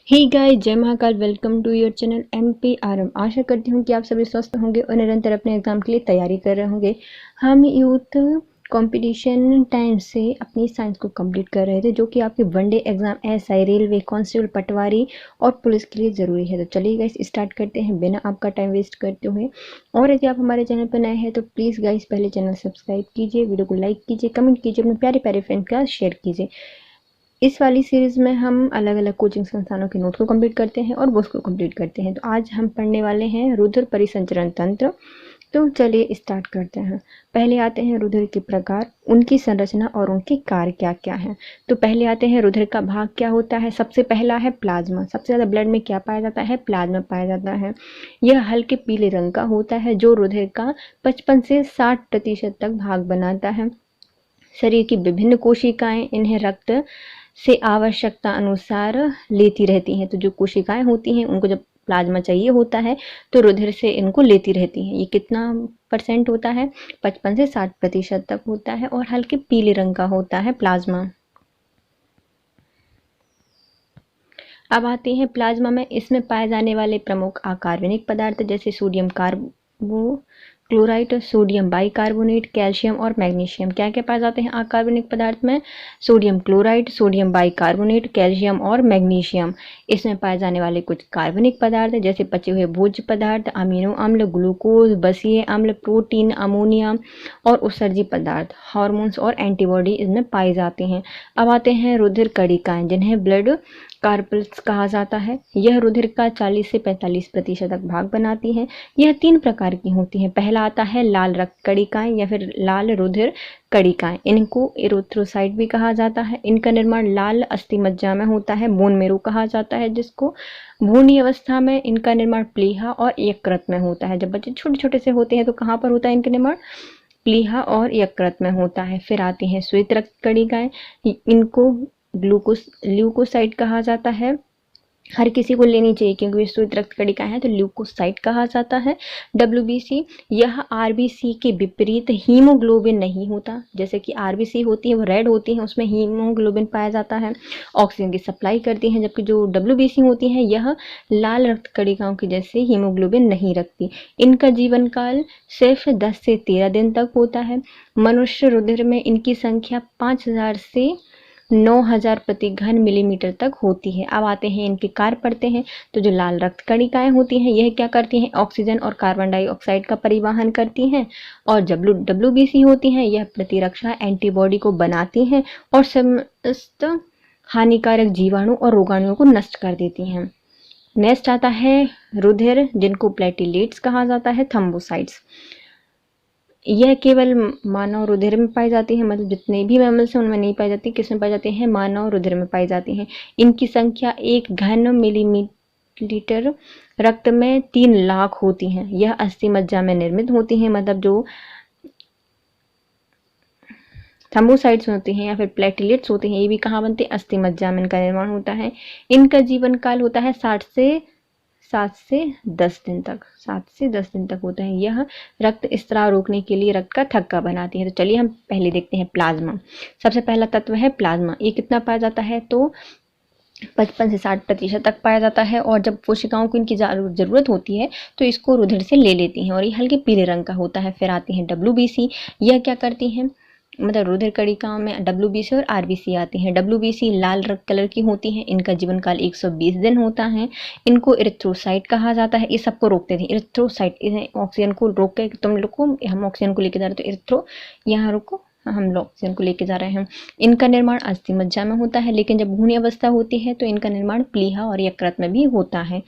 हे guys, जय Mahakal. Welcome to your channel MPRM। आशा करती हूँ कि आप सभी स्वस्थ होंगे और निरंतर अपने एग्जाम के लिए तैयारी कर रहे होंगे। हम यूथ कंपटीशन टाइम से अपनी साइंस को कंप्लीट कर रहे थे, जो कि आपके one day exam SI, railway, constable, patwari और पुलिस के लिए ज़रूरी है। तो चलिए गाइस, स्टार्ट करते हैं बिना आपका टाइम वेस्ट करते हुए। और यदि आप हमारे चैनल पर नए हैं तो प्लीज़ गाइस पहले चैनल सब्सक्राइब कीजिए, वीडियो को लाइक कीजिए, कमेंट कीजिए, अपने प्यारे प्यारे फ्रेंड के साथ शेयर कीजिए। इस वाली सीरीज़ में हम अलग अलग कोचिंग संस्थानों के नोट को कंप्लीट करते हैं और बुक्स को कंप्लीट करते हैं। तो आज हम पढ़ने वाले हैं रुधिर परिसंचरण तंत्र। तो चलिए स्टार्ट करते हैं। पहले आते हैं रुधिर के प्रकार, उनकी संरचना और उनके कार्य क्या क्या हैं। तो पहले आते हैं रुधिर का भाग क्या होता है। सबसे पहला है प्लाज्मा। सबसे ज़्यादा ब्लड में क्या पाया जाता है? प्लाज्मा पाया जाता है। यह हल्के पीले रंग का होता है, जो रुधिर का 55 से 60% तक भाग बनाता है। शरीर की विभिन्न कोशिकाएं इन्हें रक्त से आवश्यकता अनुसार लेती रहती हैं। तो जो कोशिकाएं होती हैं उनको जब प्लाज्मा चाहिए होता है तो रुधिर से इनको लेती रहती हैं। ये कितना % होता है? 55 से 60% तक होता है और हल्के पीले रंग का होता है प्लाज्मा। अब आते हैं प्लाज्मा में। इसमें पाए जाने वाले प्रमुख अकार्बनिक पदार्थ जैसे sodium chloride, sodium bicarbonate, calcium और मैग्नीशियम। क्या क्या पाए जाते हैं अकार्बनिक पदार्थ में? Sodium chloride, sodium bicarbonate, calcium और मैग्नीशियम। इसमें पाए जाने वाले कुछ कार्बनिक पदार्थ जैसे पचे हुए भोज्य पदार्थ, अमीनो अम्ल, ग्लूकोज, बसीय अम्ल, प्रोटीन, अमोनिया और उत्सर्जी पदार्थ, हार्मोन्स और एंटीबॉडी इसमें पाए जाते हैं। अब आते हैं रुधिर कणिकाएं, जिन्हें ब्लड कार्पल्स कहा जाता है। यह रुधिर का 40 से 45% तक भाग बनाती हैं। यह 3 प्रकार की होती हैं। पहला आता है लाल रक्त कणिकाएं या फिर लाल रुधिर कणिकाएं। इनको एरिथ्रोसाइट भी कहा जाता है। इनका निर्माण लाल अस्थि मज्जा में होता है, बोन मेरो कहा जाता है जिसको। भ्रूणी अवस्था में इनका निर्माण प्लीहा और यकृत में होता है। जब बच्चे छोटे छोटे से होते हैं तो कहाँ पर होता है इनका निर्माण? प्लीहा और यकृत में होता है। फिर आती हैं श्वेत रक्त कणिकाएं। इनको ल्यूकोसाइट कहा जाता है। हर किसी को लेनी चाहिए क्योंकि ये श्वेत रक्त कणिकाएं हैं, तो ल्यूकोसाइट कहा जाता है। WBC, यह RBC के विपरीत हीमोग्लोबिन नहीं होता। जैसे कि RBC होती है वो रेड होती है, उसमें हीमोग्लोबिन पाया जाता है, ऑक्सीजन की सप्लाई करती हैं। जबकि जो WBC होती है यह लाल रक्त कणिकाओं की जैसे हीमोग्लोबिन नहीं रखती। इनका जीवन काल सिर्फ 10 से 13 दिन तक होता है। मनुष्य रुधिर में इनकी संख्या 5000 से 9000 प्रति घन मिलीमीटर तक होती है। अब आते हैं इनके कार्य पढ़ते हैं। तो जो लाल रक्त कणिकाएं होती हैं यह क्या करती हैं? ऑक्सीजन और कार्बन डाइऑक्साइड का परिवहन करती हैं। और WBC होती हैं यह प्रतिरक्षा एंटीबॉडी को बनाती हैं और समस्त हानिकारक जीवाणु और रोगाणुओं को नष्ट कर देती हैं। नेक्स्ट आता है रुधिर, जिनको प्लेटिलेट्स कहा जाता है, थ्रोम्बोसाइट्स। यह केवल मानव रुधिर में पाई जाती है, मतलब जितने भी मैमल्स हैं उनमें नहीं पाई जाती। किसमें पाई जाती है? मानव रुधिर में पाई जाती हैं। इनकी संख्या 1 घन मिलीलीटर रक्त में 3 लाख होती हैं। यह अस्थि मज्जा में निर्मित होती हैं, मतलब जो थ्रोम्बोसाइट्स होते हैं या फिर प्लेटलेट्स होते हैं ये भी कहाँ बनते हैं? अस्थि मज्जा में इनका निर्माण होता है। इनका जीवन काल होता है 7 से 10 दिन तक। 7 से 10 दिन तक होता है। यह रक्त स्त्राव रोकने के लिए रक्त का थक्का बनाती है। तो चलिए हम पहले देखते हैं प्लाज्मा। सबसे पहला तत्व है प्लाज्मा। ये कितना पाया जाता है? तो 55 से 60% तक पाया जाता है। और जब कोशिकाओं को इनकी ज़रूरत होती है तो इसको रुधिर से ले लेती हैं और ये हल्के पीले रंग का होता है। फिर आती हैं WBC। यह क्या करती हैं? मतलब रुधिर कणिकाओं में WBC और RBC आती हैं। WBC लाल रंग कलर की होती हैं। इनका जीवन काल 120 दिन होता है। इनको इरिथ्रोसाइट कहा जाता है। ये सबको रोकते थे। इरिथ्रोसाइट ऑक्सीजन को रोक के, तुम लोग को, हम ऑक्सीजन को लेके जा रहे हैं तो इरिथ्रो, यहाँ रुको, हम लोग ऑक्सीजन को लेके जा रहे हैं। इनका निर्माण अस्थि मज्जा में होता है, लेकिन जब भ्रूण अवस्था होती है तो इनका निर्माण प्लीहा और यकृत में भी होता है।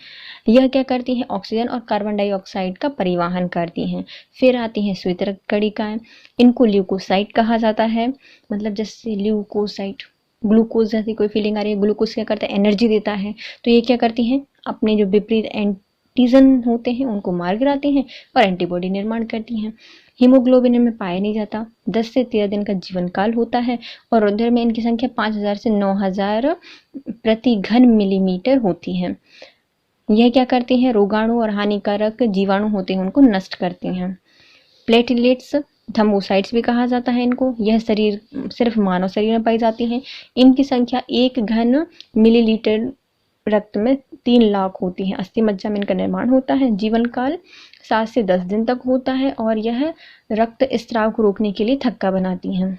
यह क्या करती है? ऑक्सीजन और कार्बन डाइऑक्साइड का परिवहन करती हैं। फिर आती हैं श्वेत रक्त कणिकाएं। इनको ल्यूकोसाइट कहा जाता है। मतलब जैसे ल्यूकोसाइट, ग्लूकोज जैसी कोई फीलिंग आ रही है, ग्लूकोज क्या करता है? एनर्जी देता है। तो ये क्या करती हैं? अपने जो विपरीत एंटीजन होते हैं उनको मार गिराते हैं और एंटीबॉडी निर्माण करती हैं। हीमोग्लोबिन इनमें पाया नहीं जाता। 10 से 13 दिन का जीवन काल होता है और रुधिर में इनकी संख्या 5000 से 9000 प्रति घन मिलीमीटर होती है। यह क्या करती हैं? रोगाणु और हानिकारक जीवाणु होते हैं उनको नष्ट करती हैं। प्लेटलेट्स, थ्रोम्बोसाइट्स भी कहा जाता है इनको। यह सिर्फ मानव शरीर में पाई जाती हैं। इनकी संख्या 1 घन मिलीलीटर रक्त में 3 लाख होती हैं। अस्थि मज्जा में इनका निर्माण होता है। जीवन काल 7 से 10 दिन तक होता है और यह रक्त स्त्राव को रोकने के लिए थक्का बनाती हैं।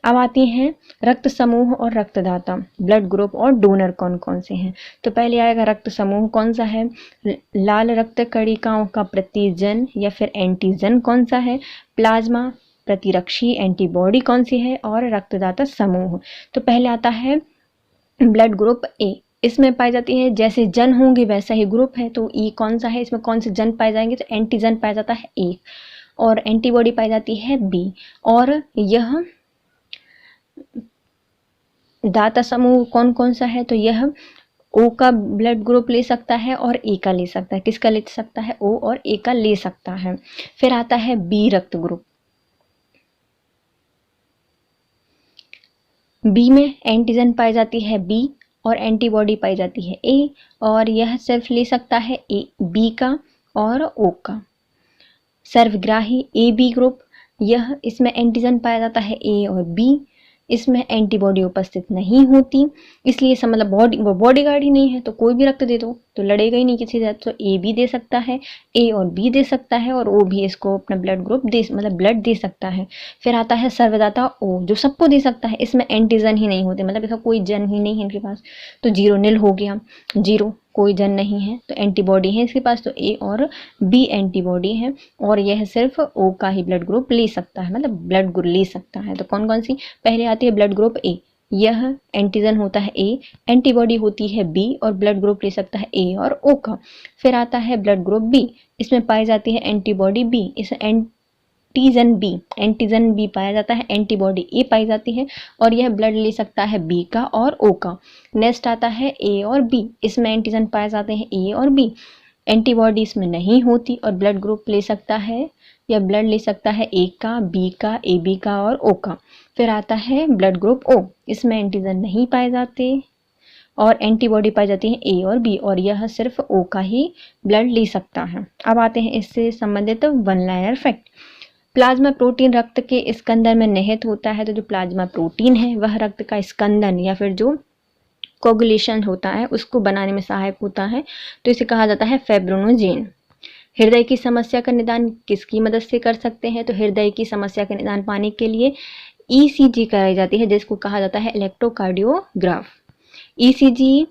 अब आती हैं रक्त समूह और रक्तदाता, ब्लड ग्रुप और डोनर कौन कौन से हैं। तो पहले आएगा रक्त समूह कौन सा है, लाल रक्त कणिकाओं का प्रतिजन या फिर एंटीजन कौन सा है, प्लाज्मा प्रतिरक्षी एंटीबॉडी कौन सी है, और रक्तदाता समूह। तो पहले आता है ब्लड ग्रुप ए, इसमें पाई जाती है जैसे जन होंगे वैसा ही ग्रुप है। तो ई कौन सा है, इसमें कौन से जन पाए जाएंगे, तो एंटीजन पाया जाता है ए और एंटीबॉडी पाई जाती है बी। और यह दाता समूह कौन कौन सा है, तो यह ओ का ब्लड ग्रुप ले सकता है और ए का ले सकता है। किसका ले सकता है, ओ और ए का ले सकता है। फिर आता है बी रक्त ग्रुप, बी में एंटीजन पाई जाती है बी और एंटीबॉडी पाई जाती है ए, और यह सिर्फ ले सकता है ए बी का और ओ का। सर्वग्राही ए बी ग्रुप, यह इसमें एंटीजन पाया जाता है ए और बी, इसमें एंटीबॉडी उपस्थित नहीं होती, इसलिए इसका मतलब बॉडी गार्ड ही नहीं है, तो कोई भी रक्त दे दो तो लड़ेगा ही नहीं किसी से। तो ए भी दे सकता है, ए और बी दे सकता है, और ओ भी इसको अपना ब्लड ग्रुप दे मतलब ब्लड दे सकता है। फिर आता है सर्वदाता ओ, जो सबको दे सकता है, इसमें एंटीजन ही नहीं होते, मतलब इसका कोई जन ही नहीं है इनके पास। तो 0 निल हो गया, 0 कोई जन नहीं है, तो एंटीबॉडी है इसके पास, तो ए और बी एंटीबॉडी है, और यह सिर्फ ओ का ही ब्लड ग्रुप ले सकता है, मतलब ब्लड ग्रुप ले सकता है। तो कौन कौन सी, पहले आती है ब्लड ग्रुप ए, यह एंटीजन होता है ए, एंटीबॉडी होती है बी और ब्लड ग्रुप ले सकता है ए और ओ का। फिर आता है ब्लड ग्रुप बी, इसमें पाई जाती है एंटीबॉडी बी, इस एंटीजन बी पाया जाता है, एंटीबॉडी ए पाई जाती है, और यह ब्लड ले सकता है बी का और ओ का। नेक्स्ट आता है ए और बी, इसमें एंटीजन पाए जाते हैं ए और बी, एंटीबॉडी इसमें नहीं होती, और ब्लड ग्रुप ले सकता है या ब्लड ले सकता है ए का, बी का, ए बी का और ओ का। फिर आता है ब्लड ग्रुप ओ, इसमें एंटीजन नहीं पाए जाते और एंटीबॉडी पाई जाती है ए और बी, और यह सिर्फ ओ का ही ब्लड ले सकता है। अब आते हैं इससे संबंधित one liner fact. Plasma protein रक्त के स्कंदन में निहित होता है। तो जो प्लाज्मा प्रोटीन है वह रक्त का स्कंदन या फिर जो कोगुलेशन होता है उसको बनाने में सहायक होता है, तो इसे कहा जाता है फाइब्रिनोजेन। हृदय की समस्या का निदान किसकी मदद से कर सकते हैं, तो हृदय की समस्या का निदान पाने के लिए ईसीजी कराई जाती है, जिसको कहा जाता है इलेक्ट्रोकार्डियोग्राफ। ईसीजी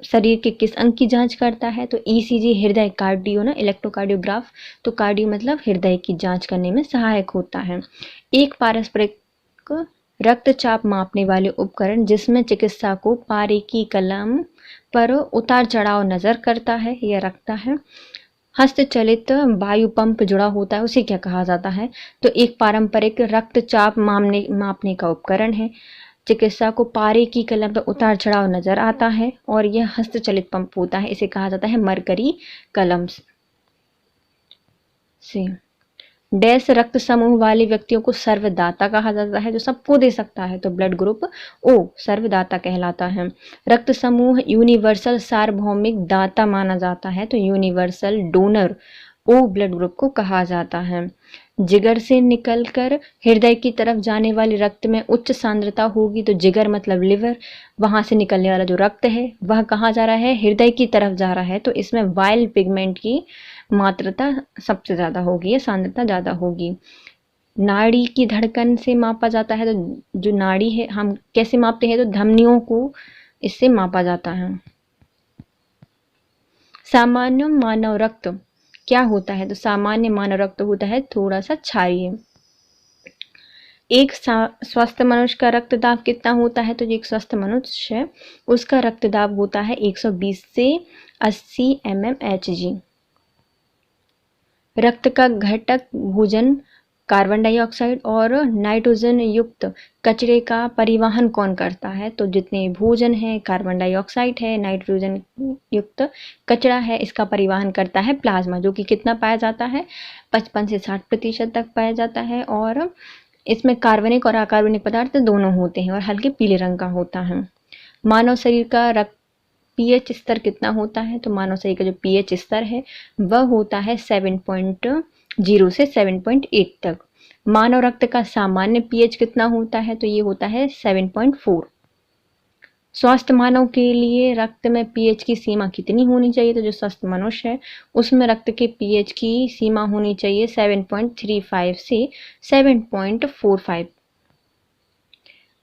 शरीर के किस अंग की जांच करता है, तो ईसीजी हृदय, कार्डियो ना इलेक्ट्रोकार्डियोग्राफ, तो कार्डियो मतलब हृदय की जांच करने में सहायक होता है। एक पारस्परिक रक्तचाप मापने वाले उपकरण जिसमें चिकित्सा को पारे की कलम पर उतार चढ़ाव नजर करता है या रखता है। हस्तचलित वायु पंप जुड़ा होता है, उसे क्या कहा जाता है, तो एक पारंपरिक रक्तचाप मापने का उपकरण है। चिकित्सा को पारे की कलम पर उतार चढ़ाव नजर आता है, और यह हस्तचलित पंप होता है, इसे कहा जाता है मरकरी कलम से। डैश रक्त समूह वाले व्यक्तियों को सर्वदाता कहा जाता है, जो सबको दे सकता है, तो ब्लड ग्रुप ओ सर्वदाता कहलाता है। रक्त समूह यूनिवर्सल सार्वभौमिक दाता माना जाता है, तो universal donor O blood group को कहा जाता है। जिगर से निकलकर हृदय की तरफ जाने वाले रक्त में उच्च सांद्रता होगी, तो जिगर मतलब लिवर, वहां से निकलने वाला जो रक्त है वह कहाँ जा रहा है, हृदय की तरफ जा रहा है, तो इसमें वाइल पिगमेंट की मात्रता सबसे ज़्यादा होगी या सांद्रता ज़्यादा होगी। नाड़ी की धड़कन से मापा जाता है, तो जो नाड़ी है हम कैसे मापते हैं, तो धमनियों को इससे मापा जाता है। सामान्य मानव रक्त क्या होता है, तो सामान्य मानव रक्त होता है थोड़ा सा क्षारीय। एक स्वस्थ मनुष्य का रक्तदाब कितना होता है, तो जो एक स्वस्थ मनुष्य है उसका रक्तदाब होता है 120 से 80 mmHg। रक्त का घटक भोजन, कार्बन डाइऑक्साइड और नाइट्रोजन युक्त कचरे का परिवहन कौन करता है, तो जितने भोजन है, कार्बन डाइऑक्साइड है, नाइट्रोजन युक्त कचरा है, इसका परिवहन करता है प्लाज्मा, जो कि कितना पाया जाता है 55 से 60% तक पाया जाता है, और इसमें कार्बनिक और अकार्बनिक पदार्थ दोनों होते हैं और हल्के पीले रंग का होता है। मानव शरीर का रक्त पीएच स्तर कितना होता है, तो मानव शरीर का जो पीएच स्तर है वह होता है 7.0 से 7.8 तक। मानव रक्त का सामान्य पीएच कितना होता है, तो ये होता है 7.4। स्वस्थ मानव के लिए रक्त में पीएच की सीमा कितनी होनी चाहिए? तो जो स्वस्थ मनुष्य है उसमें रक्त के पीएच की सीमा होनी चाहिए 7.35 से 7.45।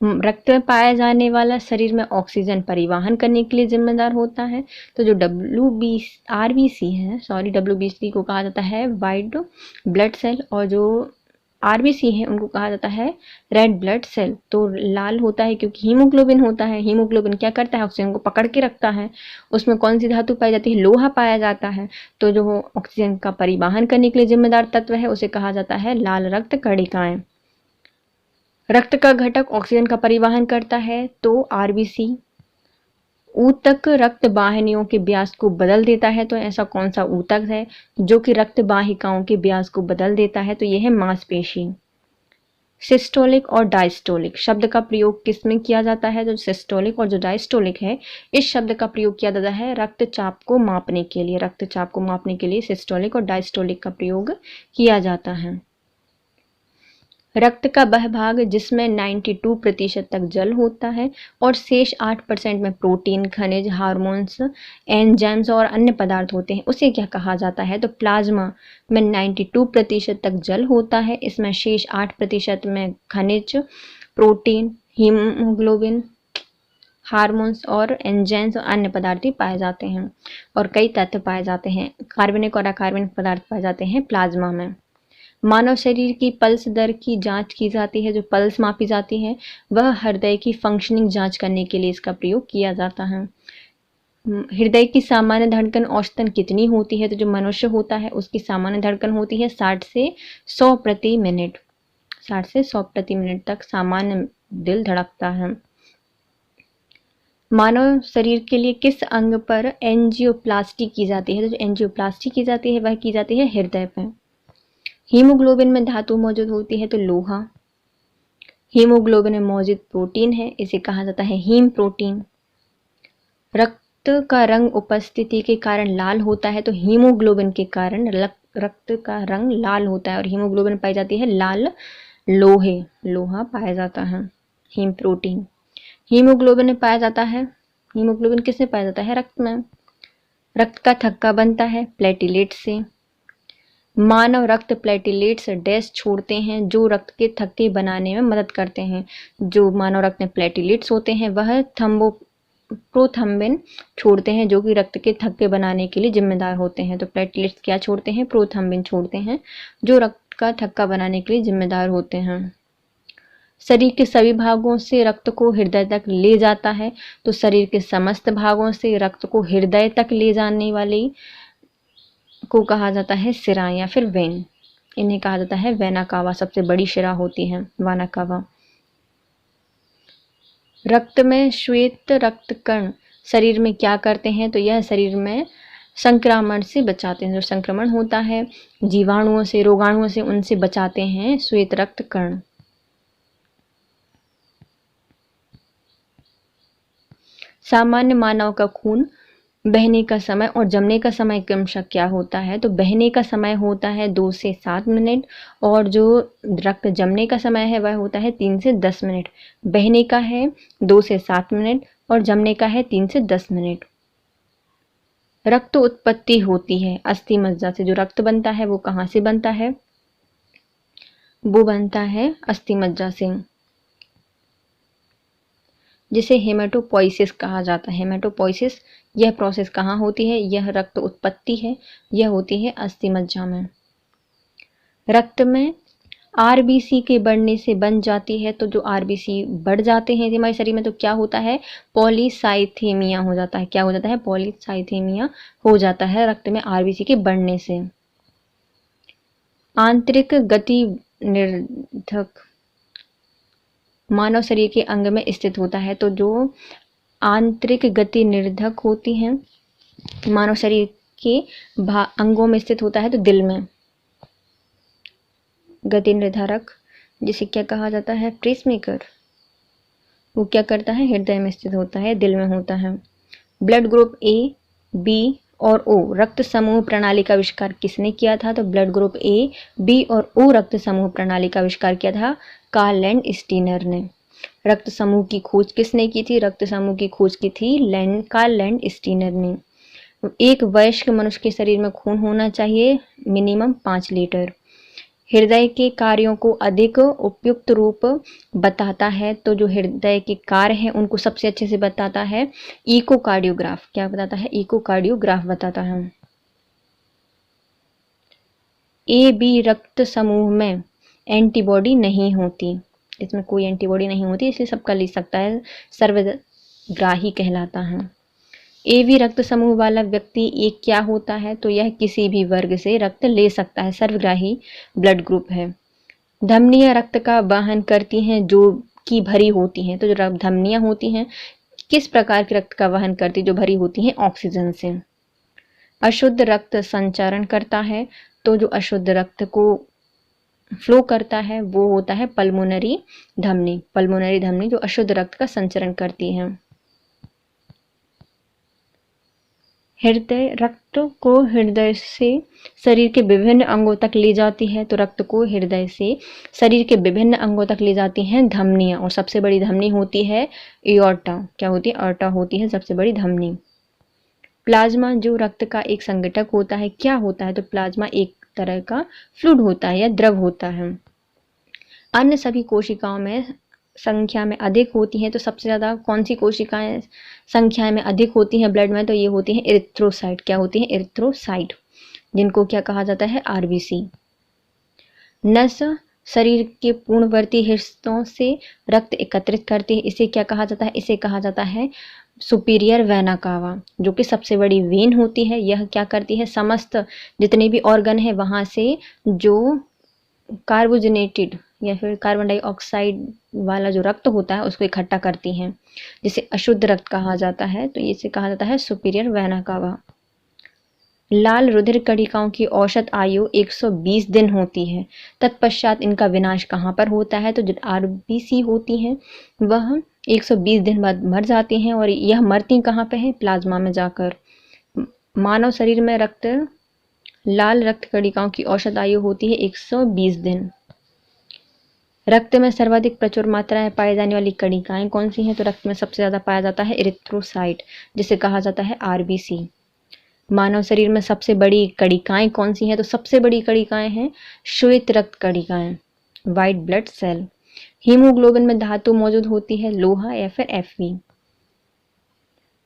रक्त में पाया जाने वाला शरीर में ऑक्सीजन परिवहन करने के लिए जिम्मेदार होता है। तो जो आरबीसी है, डब्ल्यूबीसी को कहा जाता है वाइट ब्लड सेल, और जो आरबीसी है उनको कहा जाता है रेड ब्लड सेल। तो लाल होता है क्योंकि हीमोग्लोबिन होता है। हीमोग्लोबिन क्या करता है? ऑक्सीजन को पकड़ के रखता है। उसमें कौन सी धातु पाई जाती है? लोहा पाया जाता है। तो जो ऑक्सीजन का परिवहन करने के लिए जिम्मेदार तत्व है उसे कहा जाता है लाल रक्त कणिकाएं। रक्त का घटक ऑक्सीजन का परिवहन करता है तो आरबीसी। ऊतक रक्त वाहिनियों के व्यास को बदल देता है। तो ऐसा कौन सा ऊतक है जो कि रक्त वाहिकाओं के व्यास को बदल देता है? तो यह है मांसपेशी। सिस्टोलिक और डायस्टोलिक शब्द का प्रयोग किस में किया जाता है? जो सिस्टोलिक और जो डायस्टोलिक है, इस शब्द का प्रयोग किया जाता है रक्तचाप को मापने के लिए। रक्तचाप को मापने के लिए सिस्टोलिक और डायस्टोलिक का प्रयोग किया जाता है। रक्त का वह भाग जिसमें 92% तक जल होता है और शेष 8% में प्रोटीन, खनिज, हार्मोन्स, एंजाइम्स और अन्य पदार्थ होते हैं, उसे क्या कहा जाता है? तो प्लाज्मा में 92% तक जल होता है। इसमें शेष 8% में खनिज, प्रोटीन, हीमोग्लोबिन, हार्मोन्स और एंजाइम्स और अन्य पदार्थ भी पाए जाते हैं, और कई तत्व पाए जाते हैं। कार्बनिक और अकार्बनिक पदार्थ पाए जाते हैं प्लाज्मा में। मानव शरीर की पल्स दर की जांच की जाती है। जो पल्स मापी जाती है वह हृदय की फंक्शनिंग जांच करने के लिए इसका प्रयोग किया जाता है। हृदय की सामान्य धड़कन औसतन कितनी होती है? तो जो मनुष्य होता है उसकी सामान्य धड़कन होती है 60 से 100 प्रति मिनट। 60 से 100 प्रति मिनट तक सामान्य दिल धड़कता है। मानव शरीर के लिए किस अंग पर एंजियोप्लास्टी की जाती है? तो जो एंजियोप्लास्टी की जाती है वह की जाती है हृदय पर। हीमोग्लोबिन में धातु मौजूद होती है तो लोहा। हीमोग्लोबिन में मौजूद प्रोटीन है, इसे कहा जाता है हीम प्रोटीन। रक्त का रंग उपस्थिति के कारण लाल होता है तो हीमोग्लोबिन के कारण रक्त का रंग लाल होता है, और हीमोग्लोबिन पाई जाती है लाल लोहा पाया जाता है, हीम प्रोटीन। हीमोग्लोबिन में पाया जाता है, हीमोग्लोबिन किसमें पाया जाता है? रक्त में। रक्त का थक्का बनता है प्लेटिलेट से। मानव रक्त प्लेटिलेट्स डैश छोड़ते हैं जो रक्त के थक्के बनाने में मदद करते हैं। जो मानव रक्त में प्लेटिलेट्स होते हैं वह प्रोथम्बिन छोड़ते हैं जो कि रक्त के थक्के बनाने के लिए जिम्मेदार होते हैं। तो प्लेटिलेट्स क्या छोड़ते हैं? प्रोथम्बिन छोड़ते हैं जो रक्त का थक्का बनाने के लिए जिम्मेदार होते हैं। शरीर के सभी भागों से रक्त को हृदय तक ले जाता है। तो शरीर के समस्त भागों से रक्त को हृदय तक ले जाने वाली को कहा जाता है सिरा या फिर वेन। इन्हें कहा जाता है वेना कावा। सबसे बड़ी शिरा होती है वाना कावा। रक्त में श्वेत रक्त कण शरीर में क्या करते हैं? तो यह शरीर में संक्रमण से बचाते हैं। जो संक्रमण होता है जीवाणुओं से, रोगाणुओं से, उनसे बचाते हैं श्वेत रक्त कण। सामान्य मानव का खून बहने का समय और जमने का समय क्रमशः क्या होता है? तो बहने का समय होता है 2 से 7 मिनट, और जो रक्त जमने का समय है वह होता है 3 से 10 मिनट। बहने का है 2 से 7 मिनट और जमने का है 3 से 10 मिनट। रक्त उत्पत्ति होती है अस्थि मज्जा से। जो रक्त बनता है वो कहाँ से बनता है? वो बनता है अस्थि मज्जा से, जिसे हेमेटोपोइसिस कहा जाता है। हेमेटोपोइसिस यह प्रोसेस कहाँ होती है? यह रक्त उत्पत्ति है, यह होती है अस्थि मज्जा में। रक्त में आरबीसी के बढ़ने से बन जाती है। तो जो आरबीसी बढ़ जाते हैं हमारे शरीर में तो क्या होता है? पॉलीसाइथेमिया हो जाता है। क्या हो जाता है? पॉलीसाइथेमिया हो जाता है रक्त में आरबीसी के बढ़ने से। आंतरिक गति निर्धक मानव शरीर के अंग में स्थित होता है। तो जो आंतरिक गति निर्धक होती हैं मानव शरीर के अंगों में स्थित होता है तो दिल में। गति निर्धारक जिसे क्या कहा जाता है? पेसमेकर। वो क्या करता है? हृदय में स्थित होता है, दिल में होता है। ब्लड ग्रुप ए, बी और ओ रक्त समूह प्रणाली का आविष्कार किसने किया था? तो ब्लड ग्रुप ए, बी और ओ रक्त समूह प्रणाली का आविष्कार किया था कार्ल लैंड स्टीनर ने। रक्त समूह की खोज किसने की थी? रक्त समूह की खोज की थी कार्ल लैंडस्टीनर ने। एक वयस्क मनुष्य के शरीर में खून होना चाहिए मिनिमम 5 लीटर। हृदय के कार्यों को अधिक उपयुक्त रूप बताता है, तो जो हृदय के कार्य हैं उनको सबसे अच्छे से बताता है इकोकार्डियोग्राफ। क्या बताता है? इकोकार्डियोग्राफ बताता है। ए बी रक्त समूह में एंटीबॉडी नहीं होती, इसमें कोई एंटीबॉडी नहीं होती, इसलिए सबका लिख सकता है, सर्वग्राही कहलाता है। ए बी रक्त समूह वाला व्यक्ति एक क्या होता है? तो यह किसी भी वर्ग से रक्त ले सकता है, सर्वग्राही ब्लड ग्रुप है। धमनियां रक्त का वहन करती हैं जो कि भरी होती हैं, तो जो धमनियां होती हैं किस प्रकार के रक्त का वहन करती, जो भरी होती हैं ऑक्सीजन से। अशुद्ध रक्त संचरण करता है, तो जो अशुद्ध रक्त को फ्लो करता है वो होता है पल्मोनरी धमनी। पल्मोनरी धमनी जो अशुद्ध रक्त का संचरण करती है। रक्त को हृदय से शरीर के विभिन्न अंगों तक ले जाती है, तो रक्त को हृदय से शरीर के विभिन्न अंगों तक ले जाती हैं धमनियां, और सबसे बड़ी धमनी होती है एओर्टा। क्या होती है? एओर्टा होती है सबसे बड़ी धमनी। प्लाज्मा जो रक्त का एक संघटक होता है, क्या होता है? तो प्लाज्मा एक तरह का फ्लूइड होता है या द्रव होता है। अन्य सभी कोशिकाओं में संख्या में अधिक होती हैं, तो सबसे ज़्यादा कौन सी कोशिकाएं संख्या में अधिक होती हैं ब्लड में? तो ये होती हैं इरिथ्रोसाइट। क्या होती हैं? इरिथ्रोसाइट, जिनको क्या कहा जाता है? आरबीसी। नस शरीर के पूर्णवर्ती हिस्सों से रक्त एकत्रित करती है, इसे क्या कहा जाता है? इसे कहा जाता है सुपीरियर वेना कावा, जो कि सबसे बड़ी वेन होती है। यह क्या करती है? समस्त जितने भी ऑर्गन है वहां से जो कार्बोजनेटेड या फिर कार्बन डाइऑक्साइड वाला जो रक्त होता है उसको इकट्ठा करती हैं, जिसे अशुद्ध रक्त कहा जाता है, तो इसे कहा जाता है सुपीरियर वेना कावा। लाल रुधिर कणिकाओं की औसत आयु 120 दिन होती है। तत्पश्चात इनका विनाश कहाँ पर होता है? तो जो आरबीसी होती हैं वह 120 दिन बाद मर जाती हैं, और यह मरती कहाँ पे है? प्लाज्मा में जाकर। मानव शरीर में लाल रक्त कणिकाओं की औसत आयु होती है 120 दिन। रक्त में सर्वाधिक प्रचुर मात्रा में पाई जाने वाली कणिकाएं कौन सी हैं? तो रक्त में सबसे ज्यादा पाया जाता है इरिथ्रोसाइट, जिसे कहा जाता है आरबीसी। मानव शरीर में सबसे बड़ी कणिकाएं कौन सी हैं? तो सबसे बड़ी कणिकाएं हैं श्वेत रक्त कणिकाएं, व्हाइट ब्लड सेल। हीमोग्लोबिन में धातु मौजूद होती है लोहा या फिर Fe।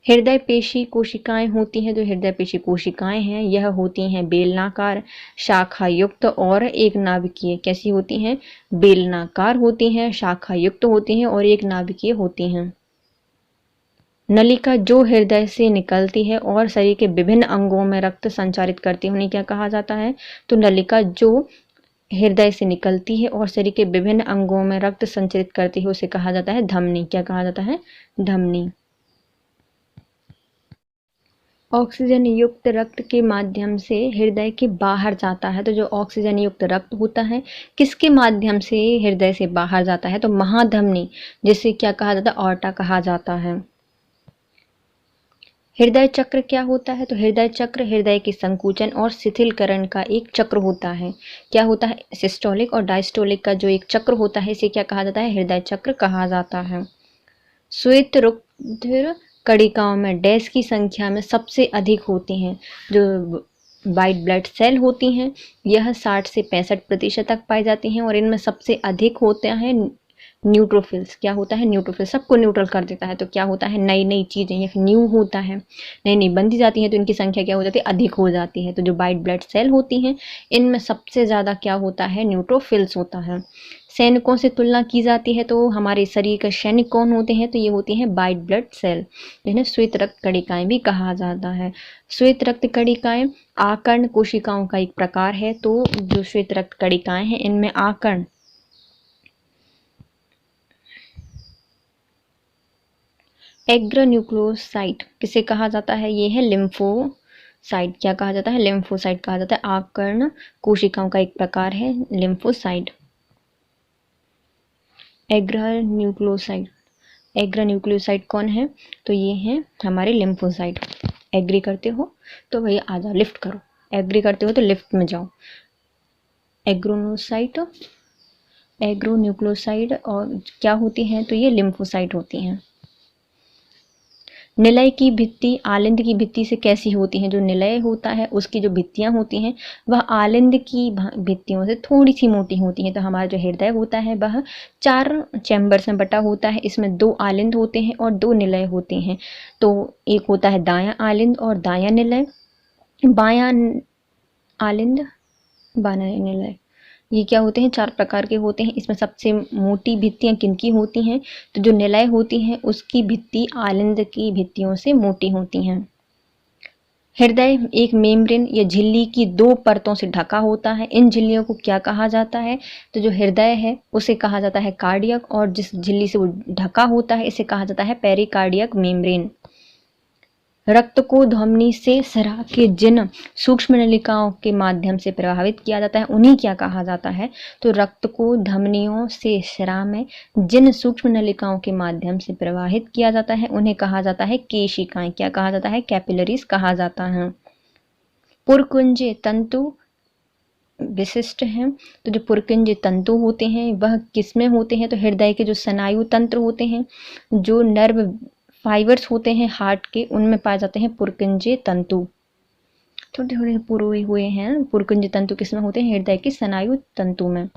हृदय पेशी कोशिकाएं होती हैं, जो हृदय पेशी कोशिकाएं हैं यह होती हैं बेलनाकार, शाखा युक्त और एक नाभिकीय। कैसी होती हैं? बेलनाकार होती हैं, शाखा युक्त होती हैं और एक नाभिकीय होती हैं। नलिका जो हृदय से निकलती है और शरीर के विभिन्न अंगों में रक्त संचारित करती है उन्हें क्या कहा जाता है? तो नलिका जो हृदय से निकलती है और शरीर के विभिन्न अंगों में रक्त संचारित करती है उसे कहा जाता है धमनी। क्या कहा जाता है? धमनी। ऑक्सीजन युक्त रक्त के माध्यम से हृदय के बाहर जाता है, तो जो ऑक्सीजन युक्त रक्त होता है किसके माध्यम से हृदय से बाहर जाता है? तो महाधमनी, जिसे क्या कहा जाता है? ऑर्टा कहा जाता है। हृदय चक्र क्या होता है? तो हृदय चक्र हृदय के संकुचन और शिथिलकरण का एक चक्र होता है। क्या होता है? सिस्टोलिक और डायस्टोलिक का जो एक चक्र होता है इसे क्या कहा जाता है? हृदय चक्र कहा जाता है। श्वेत रुधिर कणिकाओं में डैश की संख्या में सबसे अधिक होती हैं, जो वाइट ब्लड सेल होती हैं यह 60 से 65% तक पाई जाती हैं, और इनमें सबसे अधिक होते हैं न्यूट्रोफिल्स। क्या होता है? न्यूट्रोफिल सबको न्यूट्रल कर देता है, तो क्या होता है? नई नई चीजें या फिर न्यू होता है, नई नई बनती जाती हैं, तो इनकी संख्या क्या हो जाती है? अधिक हो जाती है। तो जो वाइट ब्लड सेल होती हैं इनमें सबसे ज्यादा क्या होता है? न्यूट्रोफिल्स होता है। सैनिकों से तुलना की जाती है तो हमारे शरीर के सैनिक कौन होते हैं? तो ये होती हैं वाइट ब्लड सेल, जिन्हें श्वेत रक्त कणिकाएं भी कहा जाता है। श्वेत रक्त कणिकाएं आकर्ण कोशिकाओं का एक प्रकार है, तो जो श्वेत रक्त कणिकाएं हैं इनमें आकर्ण एग्रान्यूक्लियोसाइट किसे कहा जाता है? ये है लिम्फोसाइट। क्या कहा जाता है? लिम्फोसाइट कहा जाता है। आकर्ण कोशिकाओं का एक प्रकार है लिम्फोसाइट। एग्रान्यूक्लियोसाइट, एग्रान्यूक्लियोसाइट कौन है? तो ये हैं हमारे लिम्फोसाइट। एग्री करते हो तो भैया आ जाओ, लिफ्ट करो। एग्री करते हो तो लिफ्ट में जाओ। एग्रोनोसाइट एग्रोन्यूक्लियोसाइड और क्या होती हैं, तो ये लिम्फोसाइट होती हैं। निलय की भित्ति आलिंद की भित्ति से कैसी होती हैं? जो निलय होता है उसकी जो भित्तियां होती हैं वह आलिंद की भित्तियों से थोड़ी सी मोटी होती हैं। तो हमारा जो हृदय होता है वह 4 चैम्बर्स में बटा होता है। इसमें 2 आलिंद होते हैं और 2 निलय होते हैं। तो एक होता है दायां आलिंद और दायां निलय। बायां आलिंद बायां निलय, ये क्या होते हैं? 4 प्रकार के होते हैं। इसमें सबसे मोटी भित्तियां किनकी होती हैं? तो जो निलय होती हैं उसकी भित्ति आलिंद की भित्तियों से मोटी होती हैं। हृदय एक मेम्ब्रेन या झिल्ली की 2 परतों से ढका होता है। इन झिल्लियों को क्या कहा जाता है? तो जो हृदय है उसे कहा जाता है कार्डियक, और जिस झिल्ली से वो ढका होता है इसे कहा जाता है पेरिकार्डियक मेम्ब्रेन। रक्त को धमनी से शरीर के जिन सूक्ष्म नलिकाओं के माध्यम से प्रवाहित किया जाता है उन्हें क्या कहा जाता है? तो रक्त को धमनियों से शरीर में जिन सूक्ष्म नलिकाओं के माध्यम से प्रवाहित किया जाता है उन्हें कहा जाता है केशिकाएं। क्या कहा जाता है? कैपिलरीज कहा जाता है। पुरकुंज तंतु विशिष्ट हैं। तो जो पुरकुंज तंतु होते हैं वह किसमें होते हैं? तो हृदय के जो स्नायु तंत्र होते हैं, जो नर्व फाइबर्स होते हैं हार्ट के, उनमें पाए जाते हैं पुरकुंजे तंतु। थोड़े थोड़े पुरोए हुए हैं। पुरकुंज तंतु किसमें होते हैं? हृदय के स्नायु तंतु में।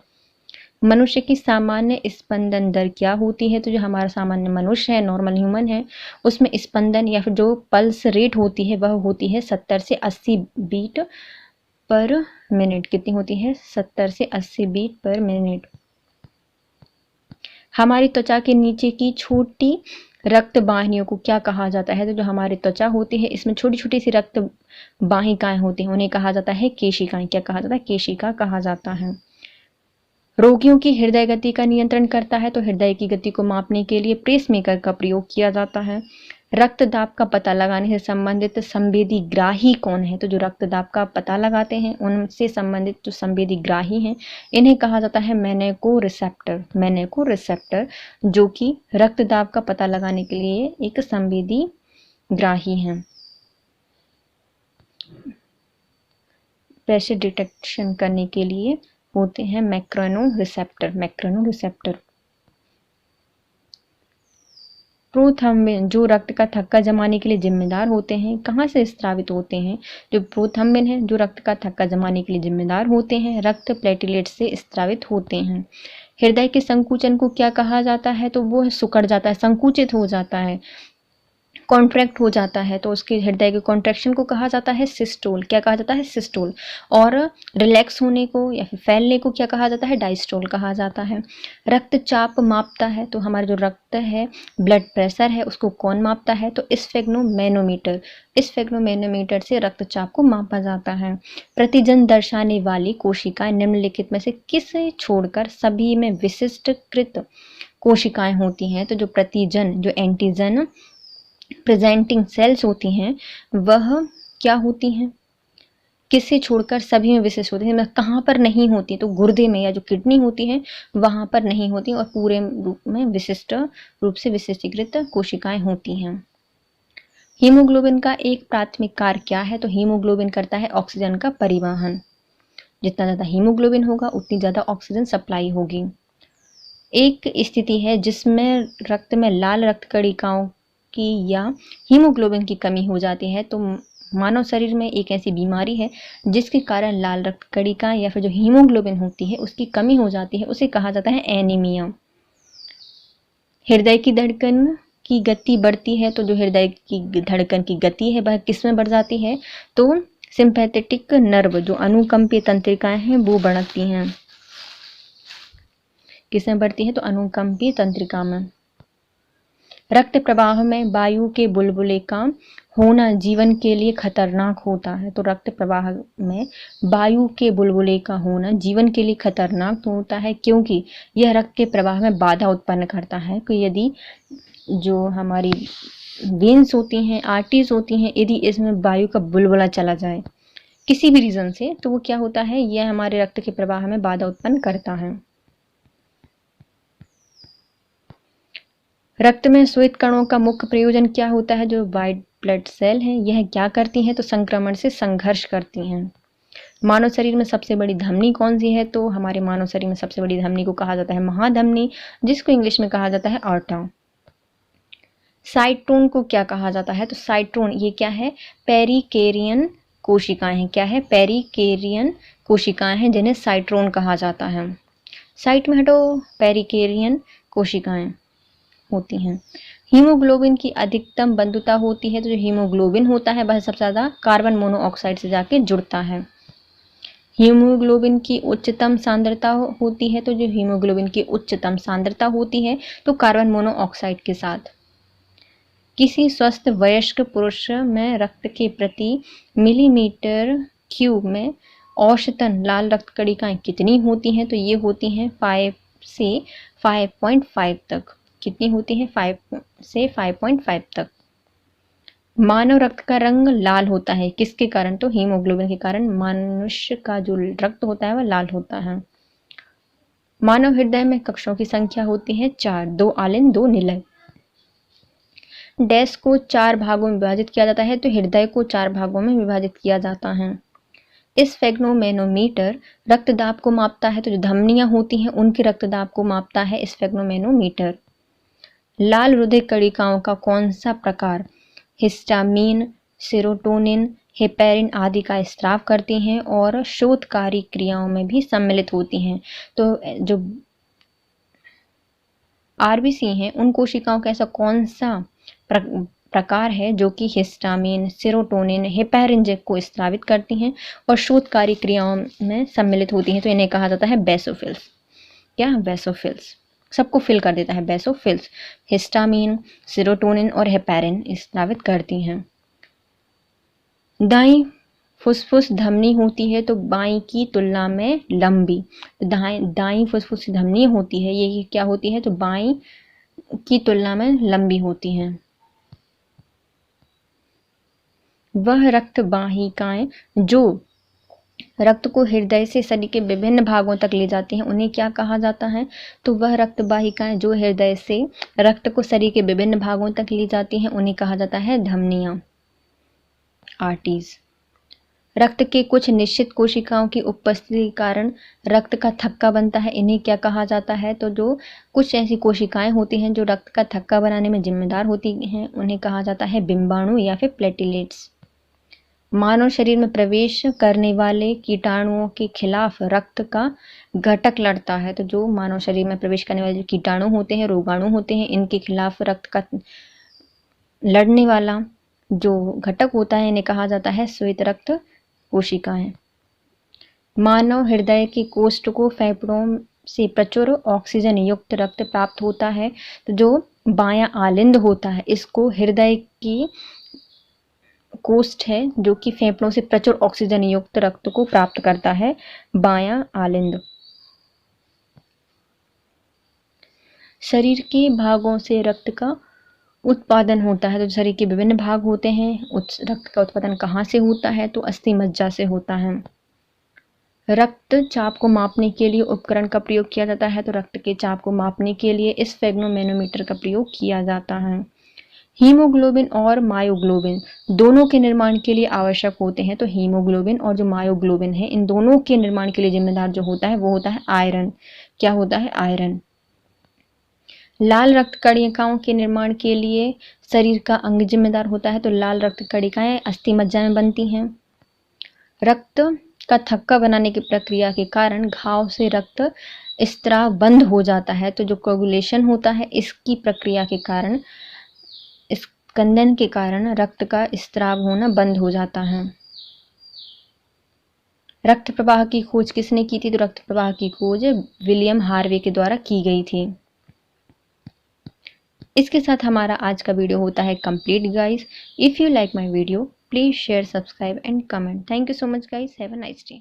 मनुष्य की सामान्य स्पंदन दर क्या होती है? तो जो हमारा सामान्य मनुष्य है, नॉर्मल ह्यूमन है, उसमें स्पंदन या फिर जो पल्स रेट होती है वह होती है 70 से 80 बीट पर मिनट। कितनी होती है? 70 से 80 बीट पर मिनट। हमारी त्वचा के नीचे की छोटी रक्त वाहिनियों को क्या कहा जाता है? तो जो हमारी त्वचा होती है इसमें छोटी छोटी सी रक्त वाहिकाएं होती हैं, उन्हें कहा जाता है केशिकाएं। क्या कहा जाता है? केशिका कहा जाता है। रोगियों की हृदय गति का नियंत्रण करता है। तो हृदय की गति को मापने के लिए पेसमेकर का प्रयोग किया जाता है। रक्तदाब का पता लगाने से संबंधित संवेदी ग्राही कौन है? तो जो रक्तदाब का पता लगाते हैं उनसे संबंधित जो संवेदी ग्राही हैं इन्हें कहा जाता है मैनेको रिसेप्टर। मैनेको रिसेप्टर जो कि रक्तदाब का पता लगाने के लिए एक संवेदी ग्राही हैं। प्रेशर डिटेक्शन करने के लिए होते हैं मैक्रोनो रिसेप्टर। मैक्रोनो रिसेप्टर। प्रोथ्रम्बिन जो रक्त का थक्का जमाने के लिए जिम्मेदार होते हैं, कहाँ से स्रावित होते हैं? जो प्रोथ्रम्बिन है जो रक्त का थक्का जमाने के लिए जिम्मेदार होते हैं, रक्त प्लेटलेट से स्रावित होते हैं। हृदय के संकुचन को क्या कहा जाता है? तो वो सिकुड़ जाता है, संकुचित हो जाता है, कॉन्ट्रैक्ट हो जाता है, तो उसके हृदय के कॉन्ट्रैक्शन को कहा जाता है सिस्टोल। क्या कहा जाता है? सिस्टोल। और रिलैक्स होने को या फिर फैलने को क्या कहा जाता है? डायस्टोल कहा जाता है। रक्तचाप मापता है। तो हमारा जो रक्त है, ब्लड प्रेशर है, उसको कौन मापता है? तो स्फेग्नोमैनोमीटर। स्फेग्नोमैनोमीटर से रक्तचाप को मापा जाता है। प्रतिजन दर्शाने वाली कोशिकाएं निम्नलिखित में से किसे छोड़कर सभी में विशिष्टकृत कोशिकाएं होती हैं? तो जो प्रतिजन, जो एंटीजन प्रेजेंटिंग सेल्स होती हैं वह क्या होती हैं? किसे छोड़कर सभी में विशिष्ट होती हैं। कहाँ पर नहीं होती? तो गुर्दे में या जो किडनी होती है वहां पर नहीं होती और पूरे रूप में विशिष्ट रूप से विशिष्टीकृत कोशिकाएं होती हैं। हीमोग्लोबिन का एक प्राथमिक कार्य क्या है? तो हीमोग्लोबिन करता है ऑक्सीजन का परिवहन। जितना ज़्यादा हीमोग्लोबिन होगा उतनी ज़्यादा ऑक्सीजन सप्लाई होगी। एक स्थिति है जिसमें रक्त में लाल रक्त कणिकाओं की या हीमोग्लोबिन की कमी हो जाती है। तो मानव शरीर में एक ऐसी बीमारी है जिसके कारण लाल रक्त कणिका या फिर जो हीमोग्लोबिन होती है उसकी कमी हो जाती है, उसे कहा जाता है एनीमिया। हृदय की धड़कन की गति बढ़ती है। तो जो हृदय की धड़कन की गति है वह किस में बढ़ जाती है? तो सिंपैथेटिक नर्व, जो अनुकंपीय तंत्रिकाएं हैं वो बढ़ती हैं। किसमें बढ़ती है? तो अनुकंपीय तंत्रिका में। रक्त प्रवाह में वायु के बुलबुले का होना जीवन के लिए खतरनाक होता है। तो रक्त प्रवाह में वायु के बुलबुले का होना जीवन के लिए खतरनाक होता है क्योंकि यह रक्त के प्रवाह में बाधा उत्पन्न करता है। कि यदि जो हमारी वेन्स होती हैं, आर्टरीज होती हैं, यदि इसमें वायु का बुलबुला चला जाए किसी भी रीजन से, तो वो क्या होता है? यह हमारे रक्त के प्रवाह में बाधा उत्पन्न करता है। रक्त में श्वेत कणों का मुख्य प्रयोजन क्या होता है? जो व्हाइट ब्लड सेल हैं यह क्या करती हैं? तो संक्रमण से संघर्ष करती हैं। मानव शरीर में सबसे बड़ी धमनी कौन सी है? तो हमारे मानव शरीर में सबसे बड़ी धमनी को कहा जाता है महाधमनी, जिसको इंग्लिश में कहा जाता है आर्टा। साइटोन को क्या कहा जाता है? तो साइटोन ये क्या है? पेरिकेरियन कोशिकाएं हैं। क्या है? पेरिकेरियन कोशिकाएं हैं जिन्हें साइट्रोन कहा जाता है। साइट में हटो, पेरिकेरियन कोशिकाएं होती हैं। हीमोग्लोबिन की अधिकतम बंधुता होती है, तो जो हीमोग्लोबिन होता है वह सबसे ज़्यादा कार्बन मोनोऑक्साइड से जाके जुड़ता है। हीमोग्लोबिन की उच्चतम सांद्रता होती है, तो जो हीमोग्लोबिन की उच्चतम सांद्रता होती है तो कार्बन मोनोऑक्साइड के साथ। किसी स्वस्थ वयस्क पुरुष में रक्त के प्रति मिलीमीटर क्यूब में औसतन लाल रक्त कणिकाएं कितनी होती हैं? तो ये होती हैं 5 से 5.5 तक। कितनी होती है? 5 से 5.5 तक। मानव रक्त का रंग लाल होता है, किसके कारण? तो हीमोग्लोबिन के कारण मनुष्य का जो रक्त होता है वह लाल होता है। मानव हृदय में कक्षों की संख्या होती है 4, 2 आलिंद 2 निलय। डैश को 4 भागों में विभाजित किया जाता है, तो हृदय को 4 भागों में विभाजित किया जाता है। स्फेग्नोमेनोमीटर रक्तदाब को मापता है, तो जो धमनियां होती हैं उनके रक्तदाब को मापता है स्फेग्नोमेनोमीटर। लाल हृदय कणिकाओं का कौन सा प्रकार हिस्टामीन, सेरोटोनिन, हेपेरिन आदि का स्राव करती हैं और शोधकारी क्रियाओं में भी सम्मिलित होती हैं? तो जो आरबीसी हैं उन कोशिकाओं का ऐसा कौन सा प्रकार है जो कि हिस्टामीन, सेरोटोनिन, हेपेरिन को स्रावित करती हैं और शोधकारी क्रियाओं में सम्मिलित होती हैं? तो इन्हें कहा जाता है बेसोफिल्स। क्या? बेसोफिल्स। सबको फिल कर देता है बेसोफिल्स। हिस्टामीन, सेरोटोनिन और हेपेरिन स्रावित करती हैं। दाईं फुसफुस धमनी होती है तो बाईं की तुलना में लंबी। दाईं फुसफुस धमनी होती है, ये क्या होती है? तो बाईं की तुलना में लंबी होती हैं। वह रक्त वाहिकाएं जो रक्त को हृदय से शरीर के विभिन्न भागों तक ले जाती हैं उन्हें क्या कहा जाता है? तो वह रक्त वाहिकाएं जो हृदय से रक्त को शरीर के विभिन्न भागों तक ले जाती हैं उन्हें कहा जाता है धमनियां, आर्टरीज। रक्त के कुछ निश्चित कोशिकाओं की उपस्थिति के कारण रक्त का थक्का बनता है, इन्हें क्या कहा जाता है? तो जो कुछ ऐसी कोशिकाएं होती हैं जो रक्त का थक्का बनाने में जिम्मेदार होती हैं उन्हें कहा जाता है बिंबाणु या फिर प्लेटलेट्स। मानव शरीर में प्रवेश करने वाले कीटाणुओं के खिलाफ रक्त का घटक लड़ता है, तो जो मानव शरीर में प्रवेश करने वाले कीटाणु होते हैं, रोगाणु होते हैं, इनके खिलाफ रक्त का लड़ने वाला जो घटक होता है इन्हें कहा जाता है श्वेत रक्त कोशिकाएं। मानव हृदय के कोष्ठ को फेफड़ों से प्रचुर ऑक्सीजन युक्त रक्त प्राप्त होता है, तो जो बायां आलिंद होता है इसको हृदय की कोष्ठ है जो कि फेफड़ों से प्रचुर ऑक्सीजन युक्त रक्त को प्राप्त करता है, बायां आलिंद। शरीर के भागों से रक्त का उत्पादन होता है, तो शरीर के विभिन्न भाग होते हैं, उस रक्त का उत्पादन कहाँ से होता है? तो अस्थि मज्जा से होता है। रक्तचाप को मापने के लिए उपकरण का प्रयोग किया जाता है, तो रक्त के चाप को मापने के लिए स्फेग्नोमेनोमीटर का प्रयोग किया जाता है। हीमोग्लोबिन और मायोग्लोबिन दोनों के निर्माण के लिए आवश्यक होते हैं, तो हीमोग्लोबिन और जो मायोग्लोबिन है इन दोनों के निर्माण के लिए जिम्मेदार जो होता है वो होता है आयरन। क्या होता है? आयरन। लाल रक्त कणिकाओं के निर्माण के लिए शरीर का अंग जिम्मेदार होता है, तो लाल रक्त कणिकाएं अस्थि मज्जा में बनती हैं। रक्त का थक्का बनाने की प्रक्रिया के कारण घाव से रक्त स्त्राव बंद हो जाता है, तो जो कोगुलेशन होता है इसकी प्रक्रिया के कारण, स्कंदन के कारण रक्त का स्त्राव होना बंद हो जाता है। रक्त प्रवाह की खोज किसने की थी? तो रक्त प्रवाह की खोज विलियम हार्वे के द्वारा की गई थी। इसके साथ हमारा आज का वीडियो होता है complete guys. If you like my video please share, subscribe and comment. Thank you so much guys, have a nice day.